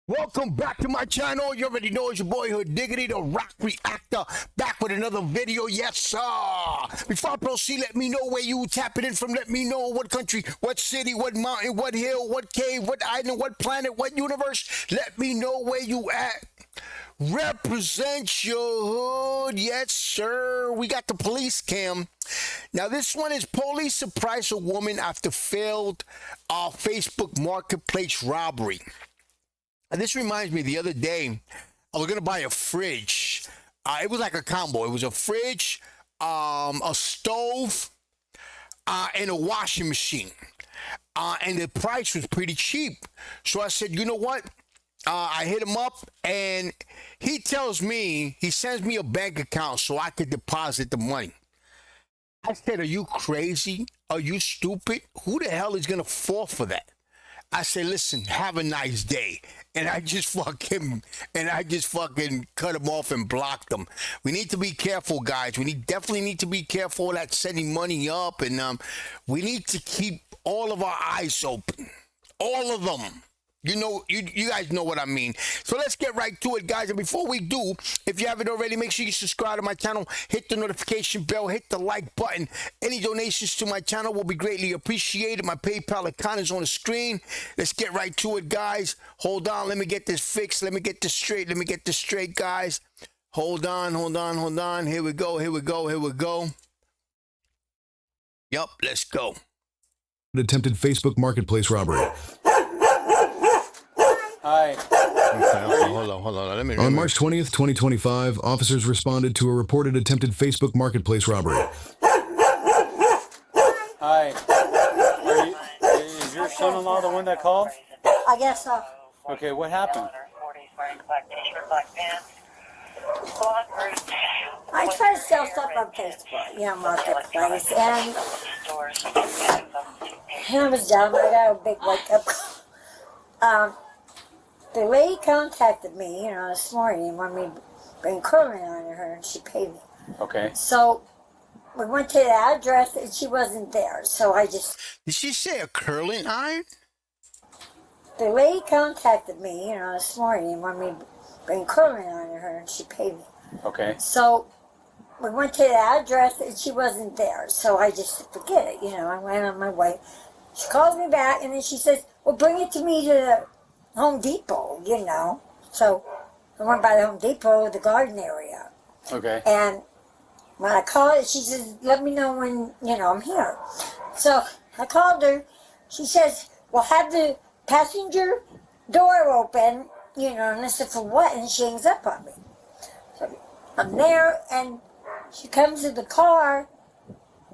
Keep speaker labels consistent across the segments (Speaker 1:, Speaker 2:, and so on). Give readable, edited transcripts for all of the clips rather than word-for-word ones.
Speaker 1: Welcome back to my channel. You already know it's your boyhood diggity, the rock reactor, back with another video. Yes, sir. Before I proceed, let me know where you tapping in from. Let me know what country, what city, what mountain, what hill, what cave, what island, what planet, what universe. Let me know where you at. Represent your hood. Yes, sir. We got the police cam. Now, this one is police surprise a woman after failed Facebook marketplace robbery. And this reminds me, the other day, I was going to buy a fridge. It was like a combo. It was a fridge, a stove, and a washing machine. And the price was pretty cheap. So I said, you know what? I hit him up, and he tells me, he sends me a bank account so I could deposit the money. I said, are you crazy? Are you stupid? Who the hell is going to fall for that? I say, listen, have a nice day. And I just fucking cut him off and blocked him. We need to be careful, guys. We definitely need to be careful at sending money up. And we need to keep all of our eyes open. All of them. You know, you guys know what I mean. So let's get right to it, guys. And before we do, if you haven't already, make sure you subscribe to my channel, hit the notification bell, hit the like button. Any donations to my channel will be greatly appreciated. My PayPal account is on the screen. Let's get right to it, guys. Hold on. Let me get this fixed. Let me get this straight. Let me get this straight, guys. Hold on. Here we go. Yup, let's go.
Speaker 2: Attempted Facebook marketplace robbery.
Speaker 3: Hi.
Speaker 1: Okay, hold on. Let me.
Speaker 2: On March 20th, 2025, officers responded to a reported attempted Facebook marketplace robbery.
Speaker 3: Hi. Is your son-in-law the one that called?
Speaker 4: I guess so.
Speaker 3: Okay, what happened?
Speaker 4: I try to sell stuff on Facebook, marketplace, and I was dumb. I got a big wake-up call. The lady contacted me, this morning and wanted me to bring curling on her, and she paid me.
Speaker 3: Okay.
Speaker 4: So we went to the address, and she wasn't there. So I just...
Speaker 1: Did she say a curling iron?
Speaker 4: The lady contacted me, this morning and wanted me to bring curling on her, and she paid me.
Speaker 3: Okay.
Speaker 4: So we went to the address, and she wasn't there. So I just forget it, I went on my way. She calls me back, and then she says, well, bring it to me to the Home Depot, So I went by the Home Depot, the garden area.
Speaker 3: Okay.
Speaker 4: And when I called, she says, let me know when, I'm here. So I called her. She says, well, have the passenger door open, and I said, for what? And she hangs up on me. So I'm there, and she comes to the car,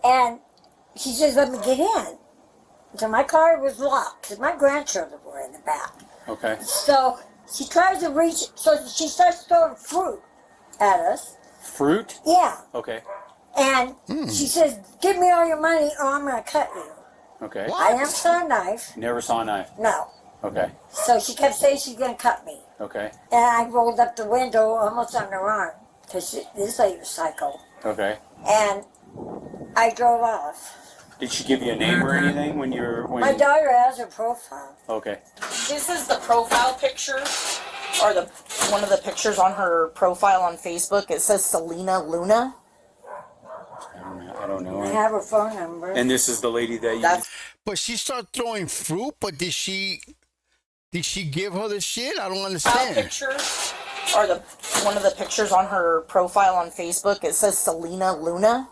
Speaker 4: and she says, let me get in. So my car was locked, because my grandchildren were in the back.
Speaker 3: Okay.
Speaker 4: So she tries to reach, so she starts throwing fruit at us.
Speaker 3: Fruit?
Speaker 4: Yeah.
Speaker 3: Okay.
Speaker 4: And she says, give me all your money or I'm going to cut you.
Speaker 3: Okay.
Speaker 4: I never saw a knife.
Speaker 3: Never saw a knife?
Speaker 4: No.
Speaker 3: Okay.
Speaker 4: So she kept saying she's going to cut me.
Speaker 3: Okay.
Speaker 4: And I rolled up the window almost on her arm, because this lady was psycho.
Speaker 3: Okay.
Speaker 4: And I drove off.
Speaker 3: Did she give you a name or anything when you were...
Speaker 4: My daughter has her profile.
Speaker 3: Okay.
Speaker 5: This is the profile picture, or one of the pictures on her profile on Facebook. It says Selena Luna.
Speaker 3: I don't know.
Speaker 4: I have her phone number.
Speaker 3: And this is the lady that you...
Speaker 5: That's
Speaker 1: But she started throwing fruit, but did she give her the shit? I don't understand.
Speaker 5: picture, or one of the pictures on her profile on Facebook. It says Selena Luna.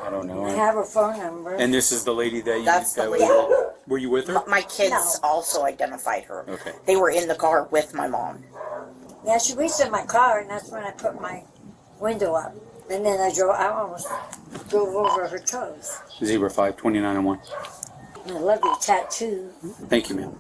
Speaker 3: I don't know.
Speaker 4: I have her phone number.
Speaker 3: And this is the lady that you...
Speaker 5: That's the lady.
Speaker 3: Were you with her?
Speaker 5: My kids
Speaker 4: No.
Speaker 5: also identified her.
Speaker 3: Okay.
Speaker 5: They were in the car with my mom.
Speaker 4: Yeah, she reached in my car, and that's when I put my window up. And then I almost drove over her toes.
Speaker 3: 05 2901.
Speaker 4: And I love your tattoo.
Speaker 3: Thank you, ma'am.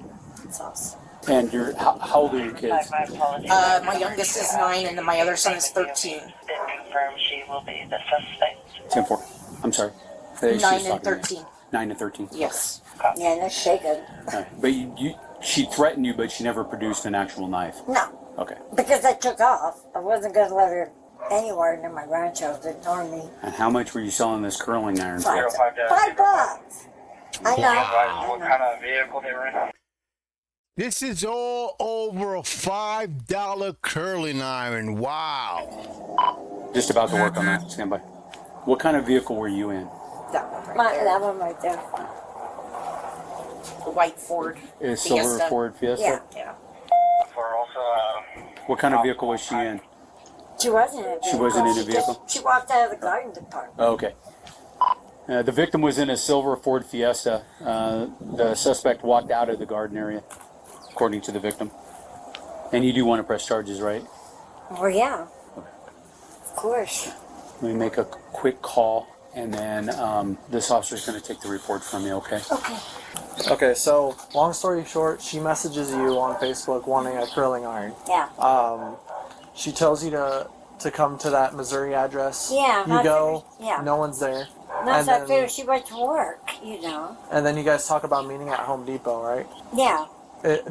Speaker 4: It's awesome.
Speaker 3: And how old are your kids?
Speaker 5: My youngest is 9, and then my other son is 13.
Speaker 6: Confirm she will be the suspect.
Speaker 3: 10-4. I'm sorry. She's
Speaker 5: 9 and
Speaker 3: talking to me.
Speaker 5: 13.
Speaker 3: 9 and 13.
Speaker 5: Yes.
Speaker 4: Yeah, no shaking.
Speaker 3: Right. But she threatened you, but she never produced an actual knife.
Speaker 4: No,
Speaker 3: Okay.
Speaker 4: because I took off. I wasn't going to let her anywhere near my grandchildren or me.
Speaker 3: And how much were you selling this curling iron for?
Speaker 4: $5. I know.
Speaker 6: What kind of vehicle they were in?
Speaker 1: This is all over a $5 curling iron. Wow.
Speaker 3: Just about to work on that. Stand by. What kind of vehicle were you in?
Speaker 4: That one right there.
Speaker 5: The white Ford.
Speaker 3: Is silver
Speaker 5: Fiesta.
Speaker 3: Ford Fiesta?
Speaker 4: Yeah.
Speaker 5: Yeah.
Speaker 6: For also,
Speaker 3: What kind of vehicle was she in?
Speaker 4: She wasn't in a vehicle.
Speaker 3: She wasn't in a
Speaker 4: just-
Speaker 3: vehicle?
Speaker 4: She walked out of the garden department.
Speaker 3: Oh, okay. The victim was in a silver Ford Fiesta. The suspect walked out of the garden area, according to the victim. And you do want to press charges, right?
Speaker 4: Well, yeah. Of course.
Speaker 3: Let me make a quick call, and then this officer's going to take the report from you, okay?
Speaker 4: Okay.
Speaker 7: Okay, so long story short, she messages you on Facebook wanting a curling iron.
Speaker 4: Yeah.
Speaker 7: She tells you to come to that Missouri address.
Speaker 4: Yeah,
Speaker 7: You
Speaker 4: I
Speaker 7: go.
Speaker 4: figured- yeah.
Speaker 7: No one's there.
Speaker 4: Once
Speaker 7: and
Speaker 4: I
Speaker 7: then-
Speaker 4: figured she went to work, you know.
Speaker 7: And then you guys talk about meeting at Home Depot, right?
Speaker 4: Yeah.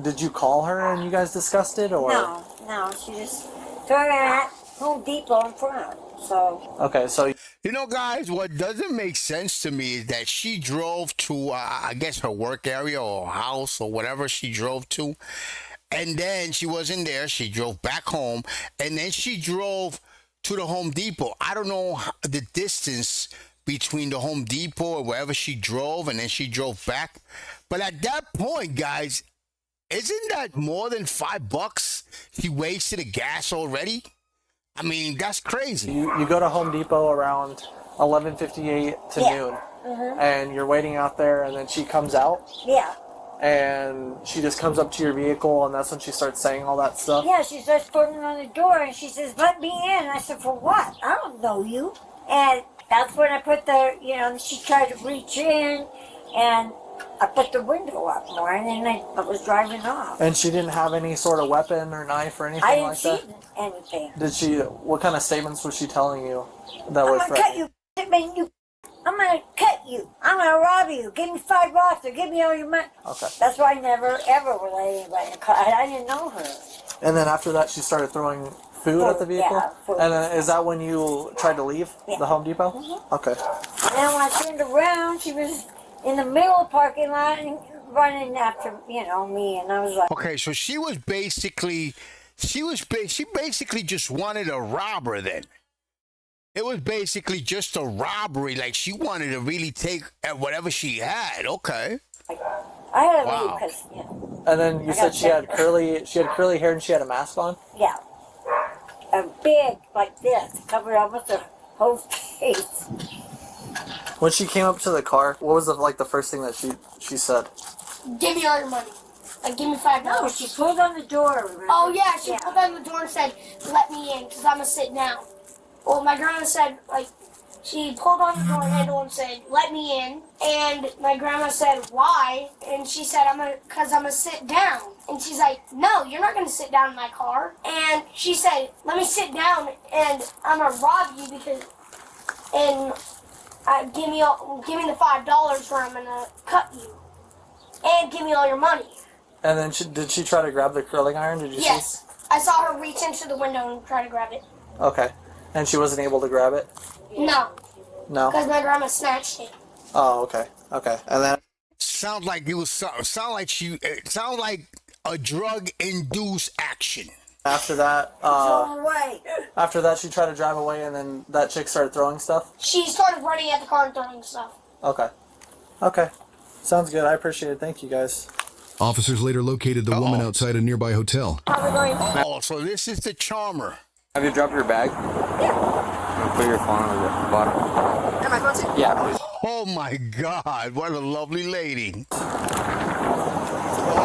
Speaker 7: Did you call her and you guys discussed it, or?
Speaker 4: No, she just threw her at Home Depot in front. So.
Speaker 7: Okay, so
Speaker 1: You know, guys, what doesn't make sense to me is that she drove to, I guess, her work area or house or whatever she drove to. And then she wasn't there. She drove back home. And then she drove to the Home Depot. I don't know the distance between the Home Depot or wherever she drove, and then she drove back. But at that point, guys, isn't that more than $5 he wasted of gas already? I mean, that's crazy.
Speaker 7: you go to Home Depot around 11:58 to
Speaker 4: Yeah.
Speaker 7: noon, and you're waiting out there, and then she comes out,
Speaker 4: Yeah.
Speaker 7: and she just comes up to your vehicle, and that's when she starts saying all that stuff.
Speaker 4: Yeah, she starts pounding on the door and she says, "Let me in." And I said, "For what? I don't know you." And that's when I put she tried to reach in and I put the window up more, and then I was driving off.
Speaker 7: And she didn't have any sort of weapon or knife or anything
Speaker 4: I didn't
Speaker 7: like
Speaker 4: see
Speaker 7: that?
Speaker 4: anything.
Speaker 7: Did she, what kind of statements was she telling you that
Speaker 4: I'm
Speaker 7: would
Speaker 4: gonna
Speaker 7: threaten
Speaker 4: cut you. I'm gonna cut you. I'm gonna rob you. Give me $5 or give me all your money.
Speaker 7: Okay.
Speaker 4: That's why I never ever would let anybody in the car. I didn't know her.
Speaker 7: And then after that, she started throwing food at the
Speaker 4: Food,
Speaker 7: vehicle?
Speaker 4: yeah, food.
Speaker 7: And then is that when you tried to leave
Speaker 4: Yeah.
Speaker 7: the Home Depot? Okay.
Speaker 4: And then when I turned around, she was in the middle of the parking lot and running after, me. And I was like,
Speaker 1: Okay, so she basically just wanted a robber then. It was basically just a robbery. Like, she wanted to really take whatever she had. Okay.
Speaker 4: I had to
Speaker 1: Wow.
Speaker 4: leave because,
Speaker 7: And then you
Speaker 4: I
Speaker 7: said
Speaker 4: got
Speaker 7: she had curly hair and she had a mask on?
Speaker 4: yeah, a big like this covered almost her whole face.
Speaker 7: When she came up to the car, what was the first thing that she said?
Speaker 8: Give me all your money. Like, give me $5.
Speaker 4: No, she pulled on the door. Remember?
Speaker 8: Oh, yeah, she pulled on the door and said, let me in, because I'm going to sit down. Well, my grandma said, she pulled on the door handle and said, let me in. And my grandma said, why? And she said, because I'm going to sit down. And she's like, no, you're not going to sit down in my car. And she said, let me sit down and I'm going to rob you and give me the $5 or I'm going to cut you. And give me all your money.
Speaker 7: And then did she try to grab the curling iron? Did you
Speaker 8: Yes. I saw her reach into the window and try to grab it.
Speaker 7: see? Okay. And she wasn't able to grab it?
Speaker 8: No,
Speaker 7: No?
Speaker 8: because my grandma snatched it.
Speaker 7: Oh, okay. Okay. And then
Speaker 1: Sound like a drug-induced action.
Speaker 7: after that,
Speaker 4: All right.
Speaker 7: after that she tried to drive away and then that chick started throwing stuff?
Speaker 8: She started running at the car and throwing stuff.
Speaker 7: Okay. Okay. Sounds good. I appreciate it. Thank you, guys.
Speaker 2: Officers later located the woman outside a nearby hotel.
Speaker 1: Oh, so this is the charmer.
Speaker 9: Have you dropped your bag? Yeah. Put your phone on the bottom.
Speaker 5: Am I going to?
Speaker 9: Yeah, please.
Speaker 1: Oh my God, what a lovely lady.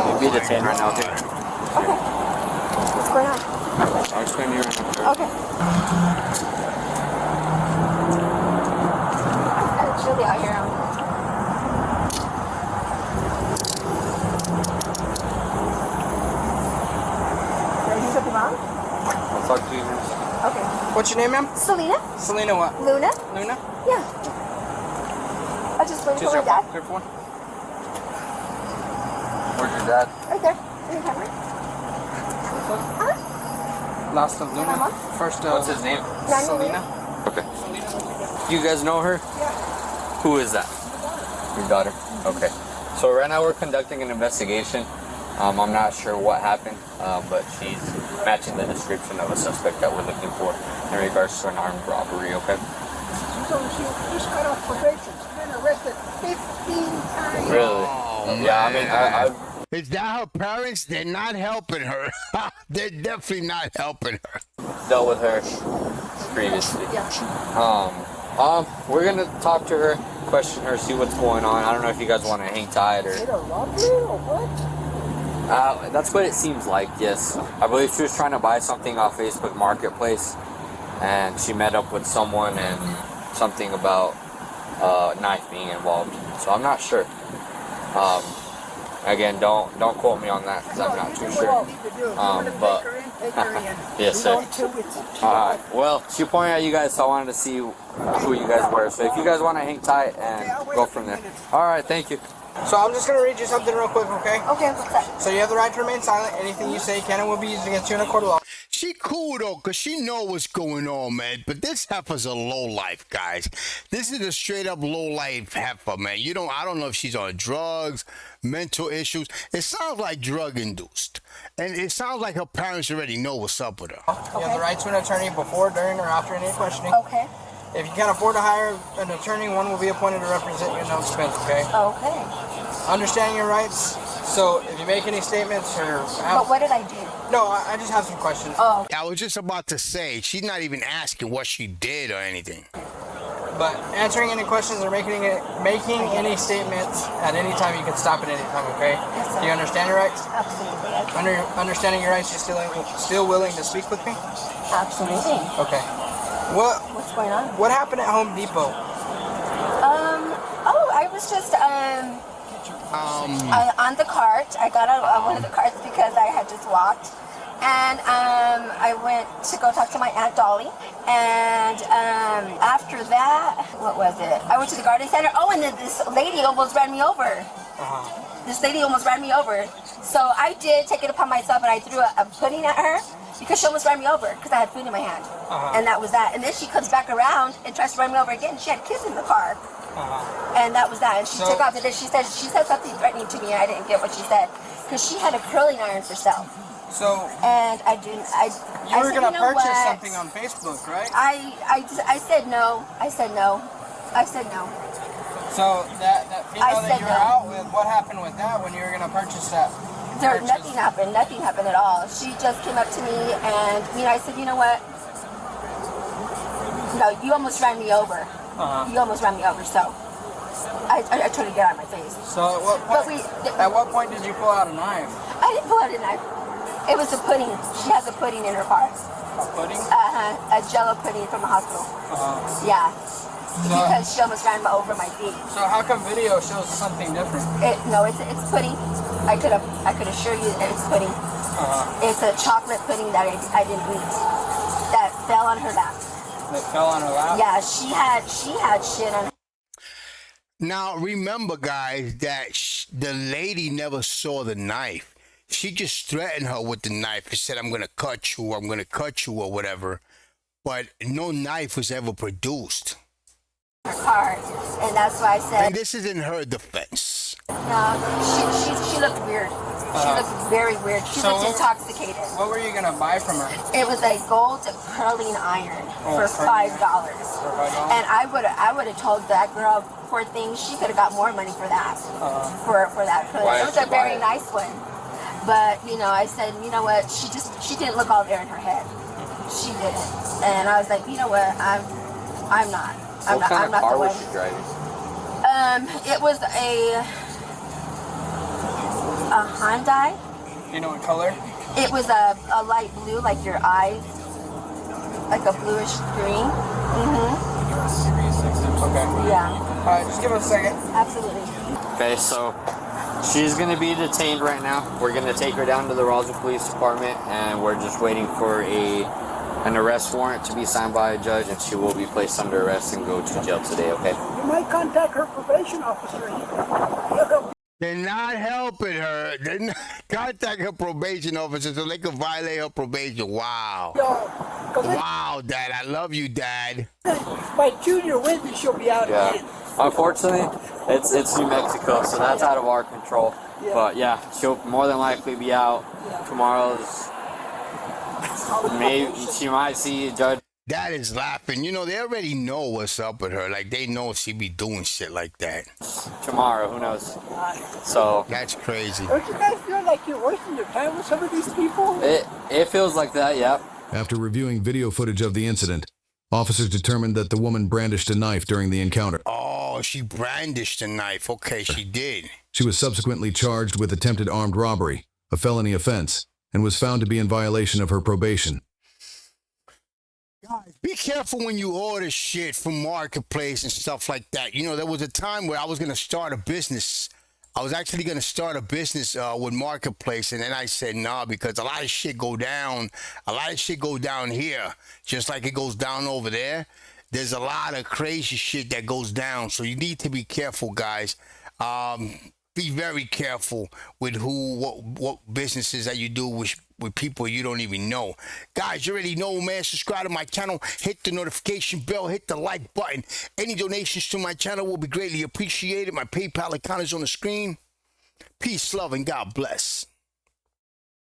Speaker 9: You'll be detained right now, dude.
Speaker 10: Okay. What's going on?
Speaker 9: I'll explain to you right now.
Speaker 10: Okay. It's really out here. Are you with your mom?
Speaker 9: I'll talk to you in a second.
Speaker 10: Okay.
Speaker 9: What's your name, ma'am?
Speaker 10: Selena?
Speaker 9: Selena what?
Speaker 10: Luna?
Speaker 9: Luna?
Speaker 10: Yeah. I just waited
Speaker 9: Choose
Speaker 10: for
Speaker 9: your
Speaker 10: my dad.
Speaker 9: clear for one. Where's your dad?
Speaker 10: Right there. In the camera.
Speaker 9: Last of Luna.
Speaker 10: Mama?
Speaker 9: First, what's his name?
Speaker 10: Nani.
Speaker 9: Selena. Okay. You guys know her?
Speaker 10: Yeah.
Speaker 9: Who is that? Your daughter. Okay. So right now we're conducting an investigation. I'm not sure what happened, but she's matching the description of a suspect that we're looking for in regards to an armed robbery, okay?
Speaker 11: She just got off probation. She's been arrested 15 times.
Speaker 9: Really? Yeah, I mean, I
Speaker 1: Is that her parents? They're not helping her. They're definitely not helping her.
Speaker 9: dealt with her previously. We're gonna talk to her, question her, see what's going on. I don't know if you guys want to hang tight or.
Speaker 11: Is it a robbery or what?
Speaker 9: That's what it seems like. Yes, I believe she was trying to buy something off Facebook Marketplace, and she met up with someone and something about a knife being involved. So I'm not sure. Again, don't quote me on that because I'm not too sure. But yes, sir. Alright, well, she pointed at you guys, so I wanted to see who you guys were. So if you guys want to hang tight and go from there. Alright, thank you.
Speaker 11: So I'm just going to read you something real quick, okay?
Speaker 10: Okay, what's that?
Speaker 11: So you have the right to remain silent. Anything you say can and will be used against you in a court of law.
Speaker 1: She cool though, cause she know what's going on, man. But this heifer's a low life, guys. This is a straight up low life heifer, man. I don't know if she's on drugs, mental issues. It sounds like drug induced, and it sounds like her parents already know what's up with her.
Speaker 11: You have the right to an attorney before, during, or after any questioning.
Speaker 10: Okay.
Speaker 11: If you can't afford to hire an attorney, one will be appointed to represent you at no expense, okay?
Speaker 10: Okay.
Speaker 11: Understanding your rights. So if you make any statements or...
Speaker 10: But what did I do?
Speaker 11: No, I just have some questions.
Speaker 10: Oh.
Speaker 1: I was just about to say, she's not even asking what she did or anything.
Speaker 11: But answering any questions or making any statements at any time, you can stop at any time, okay?
Speaker 10: Yes, sir.
Speaker 11: Do you understand your rights?
Speaker 10: Absolutely.
Speaker 11: Understanding your rights, you're still willing to speak with me?
Speaker 10: Absolutely.
Speaker 11: Okay.
Speaker 10: What's going on?
Speaker 11: What happened at Home Depot?
Speaker 10: I was just on the cart. I got on one of the carts because I had just walked, and I went to go talk to my Aunt Dolly, and after that, what was it? I went to the garden center. Oh, and then this lady almost ran me over. This lady almost ran me over. So I did take it upon myself, and I threw a pudding at her because she almost ran me over because I had food in my hand, and that was that. And then she comes back around and tries to run me over again. She had kids in the car. And that was that. And she took off. And then she said something threatening to me, and I didn't get what she said because she had a curling iron for sale.
Speaker 11: So.
Speaker 10: And I didn't.
Speaker 11: You were gonna purchase something on Facebook, right?
Speaker 10: I said no. I said no. I said no.
Speaker 11: So that female that you were out with, what happened with that when you were gonna purchase that?
Speaker 10: Nothing happened. Nothing happened at all. She just came up to me, and I said, you know what? No, you almost ran me over. You almost ran me over, so I tried to get out of my face.
Speaker 11: So at what point did you pull out a knife?
Speaker 10: I didn't pull out a knife. It was a pudding. She has a pudding in her car.
Speaker 11: A pudding?
Speaker 10: A Jello pudding from the hospital. Yeah. Because she almost ran over my feet.
Speaker 11: So how come video shows something different?
Speaker 10: No, it's pudding. I could assure you that it's pudding. It's a chocolate pudding that I didn't eat. That fell on her lap.
Speaker 11: That fell on her lap?
Speaker 10: Yeah, she had shit on her.
Speaker 1: Now, remember, guys, that the lady never saw the knife. She just threatened her with the knife and said, I'm going to cut you, or whatever. But no knife was ever produced.
Speaker 10: Her car, and that's why I said...
Speaker 1: And this is in her defense.
Speaker 10: No, she looked weird. She looked very weird. She looked intoxicated.
Speaker 11: What were you going to buy from her?
Speaker 10: It was a gold curling iron for $5. And I would have told that girl, poor thing, she could have got more money for that. For that curling. It was a very nice one. But, I said, you know what, she didn't look all there in her head. She didn't. And I was like, you know what, I'm not.
Speaker 9: What kind of car was she driving?
Speaker 10: It was a Hyundai.
Speaker 11: Do you know what color?
Speaker 10: It was a light blue, like your eyes, like a bluish green.
Speaker 11: Okay.
Speaker 10: Yeah.
Speaker 11: All right, just give us a second.
Speaker 10: Absolutely.
Speaker 9: Okay, so she's gonna be detained right now. We're gonna take her down to the Roswell Police Department, and we're just waiting for an arrest warrant to be signed by a judge, and she will be placed under arrest and go to jail today. Okay.
Speaker 11: You might contact her probation officer.
Speaker 1: They're not helping her. They're not contact her probation officer so they can violate her probation. Wow. Wow, Dad. I love you, Dad.
Speaker 11: By Junior Wednesday, she'll be out again.
Speaker 9: Unfortunately, it's New Mexico, so that's out of our control. But yeah, she'll more than likely be out. Tomorrow's maybe she might see a judge.
Speaker 1: That is laughing. You know, they already know what's up with her. Like, they know she be doing shit like that.
Speaker 9: Tomorrow, who knows? So
Speaker 1: that's crazy.
Speaker 12: Don't you guys feel like you're wasting your time with some of these people?
Speaker 9: It feels like that, yep.
Speaker 2: After reviewing video footage of the incident, officers determined that the woman brandished a knife during the encounter.
Speaker 1: Oh, she brandished a knife. Okay, she did.
Speaker 2: She was subsequently charged with attempted armed robbery, a felony offense, and was found to be in violation of her probation.
Speaker 1: Guys, be careful when you order shit from Marketplace and stuff like that. You know, there was a time where I was going to start a business. I was actually going to start a business with Marketplace, and then I said nah, because a lot of shit go down. A lot of shit go down here, just like it goes down over there. There's a lot of crazy shit that goes down, so you need to be careful, guys. Be very careful with what businesses that you do with people you don't even know. Guys, you already know, man. Subscribe to my channel. Hit the notification bell. Hit the like button. Any donations to my channel will be greatly appreciated. My PayPal account is on the screen. Peace, love, and God bless.